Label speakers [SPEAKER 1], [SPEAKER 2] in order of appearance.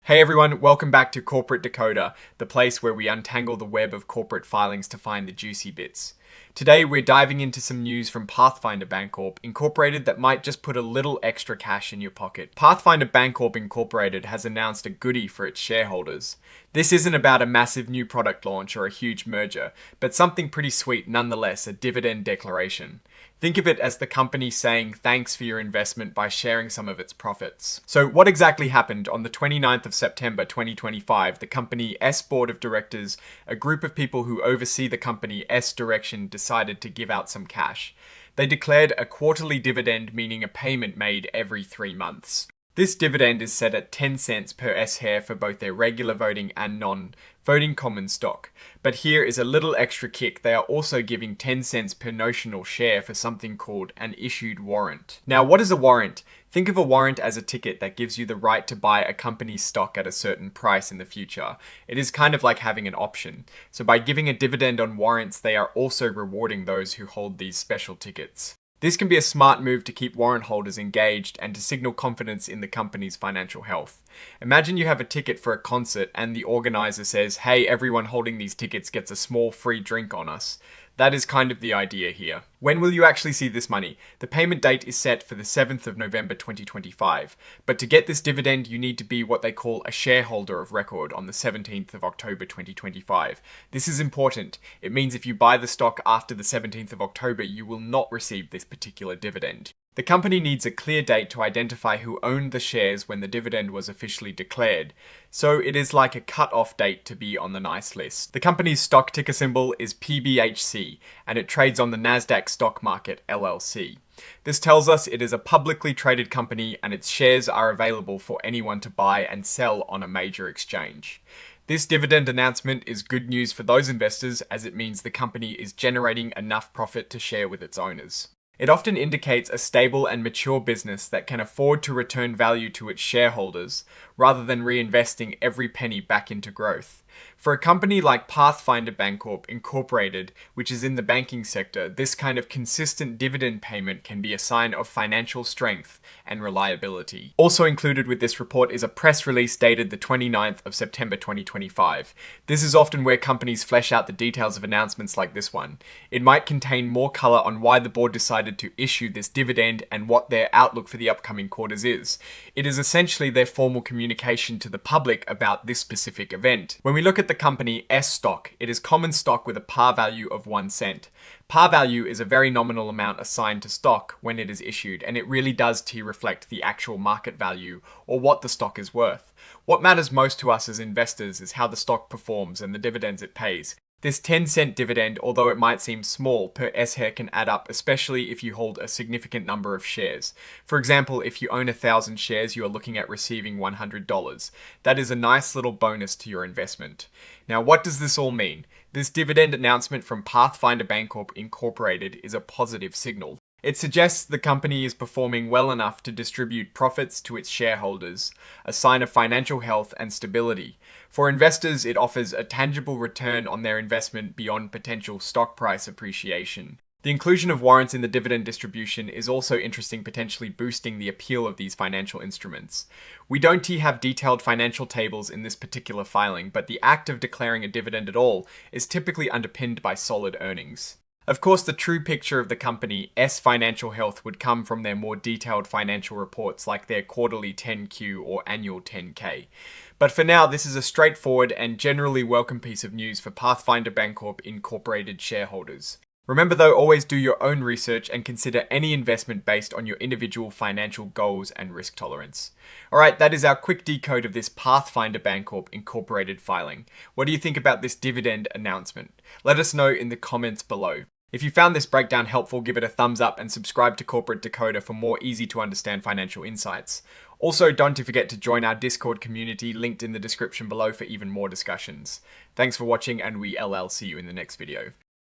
[SPEAKER 1] Hey everyone, welcome back to Corporate Decoder, the place where we untangle the web of corporate filings to find the juicy bits. Today we're diving into some news from Pathfinder Bancorp Incorporated that might just put a little extra cash in your pocket. Pathfinder Bancorp Incorporated has announced a goodie for its shareholders. This isn't about a massive new product launch or a huge merger, but something pretty sweet nonetheless, a dividend declaration. Think of it as the company saying thanks for your investment by sharing some of its profits. So what exactly happened on the 29th of September 2025? The company S Board of Directors, a group of people who oversee the company S direction, decided to give out some cash. They declared a quarterly dividend, meaning a payment made every 3 months. This dividend is set at 10 cents per S share for both their regular voting and non-voting common stock. But here is a little extra kick. They are also giving 10 cents per notional share for something called an issued warrant. Now, what is a warrant? Think of a warrant as a ticket that gives you the right to buy a company's stock at a certain price in the future. It is kind of like having an option. So by giving a dividend on warrants, they are also rewarding those who hold these special tickets. This can be a smart move to keep warrant holders engaged and to signal confidence in the company's financial health. Imagine you have a ticket for a concert and the organizer says, "Hey, everyone holding these tickets gets a small free drink on us." That is kind of the idea here. When will you actually see this money? The payment date is set for the 7th of November 2025. But to get this dividend, you need to be what they call a shareholder of record on the 17th of October 2025. This is important. It means if you buy the stock after the 17th of October, you will not receive this particular dividend. The company needs a clear date to identify who owned the shares when the dividend was officially declared, so it is like a cut-off date to be on the nice list. The company's stock ticker symbol is PBHC, and it trades on the Nasdaq Stock Market LLC. This tells us it is a publicly traded company and its shares are available for anyone to buy and sell on a major exchange. This dividend announcement is good news for those investors as it means the company is generating enough profit to share with its owners. It often indicates a stable and mature business that can afford to return value to its shareholders, rather than reinvesting every penny back into growth. For a company like Pathfinder Bancorp Incorporated, which is in the banking sector, this kind of consistent dividend payment can be a sign of financial strength and reliability. Also included with this report is a press release dated the 29th of September 2025. This is often where companies flesh out the details of announcements like this one. It might contain more color on why the board decided to issue this dividend and what their outlook for the upcoming quarters is. It is essentially their formal communication to the public about this specific event. When we look at the company S stock, it is common stock with a par value of 1 cent. Par value is a very nominal amount assigned to stock when it is issued, and it really does reflect the actual market value or what the stock is worth. What matters most to us as investors is how the stock performs and the dividends it pays. This 10-cent dividend, although it might seem small per S-share, can add up, especially if you hold a significant number of shares. For example, if you own 1,000 shares, you are looking at receiving $100. That is a nice little bonus to your investment. Now, what does this all mean? This dividend announcement from Pathfinder Bancorp Incorporated is a positive signal. It suggests the company is performing well enough to distribute profits to its shareholders, a sign of financial health and stability. For investors, it offers a tangible return on their investment beyond potential stock price appreciation. The inclusion of warrants in the dividend distribution is also interesting, potentially boosting the appeal of these financial instruments. We don't have detailed financial tables in this particular filing, but the act of declaring a dividend at all is typically underpinned by solid earnings. Of course, the true picture of the company, S financial health, would come from their more detailed financial reports like their quarterly 10Q or annual 10K. But for now, this is a straightforward and generally welcome piece of news for Pathfinder Bancorp Incorporated shareholders. Remember though, always do your own research and consider any investment based on your individual financial goals and risk tolerance. Alright, that is our quick decode of this Pathfinder Bancorp Incorporated filing. What do you think about this dividend announcement? Let us know in the comments below. If you found this breakdown helpful, give it a thumbs up and subscribe to Corporate Decoder for more easy to understand financial insights. Also, don't forget to join our Discord community linked in the description below for even more discussions. Thanks for watching, and we'll see you in the next video.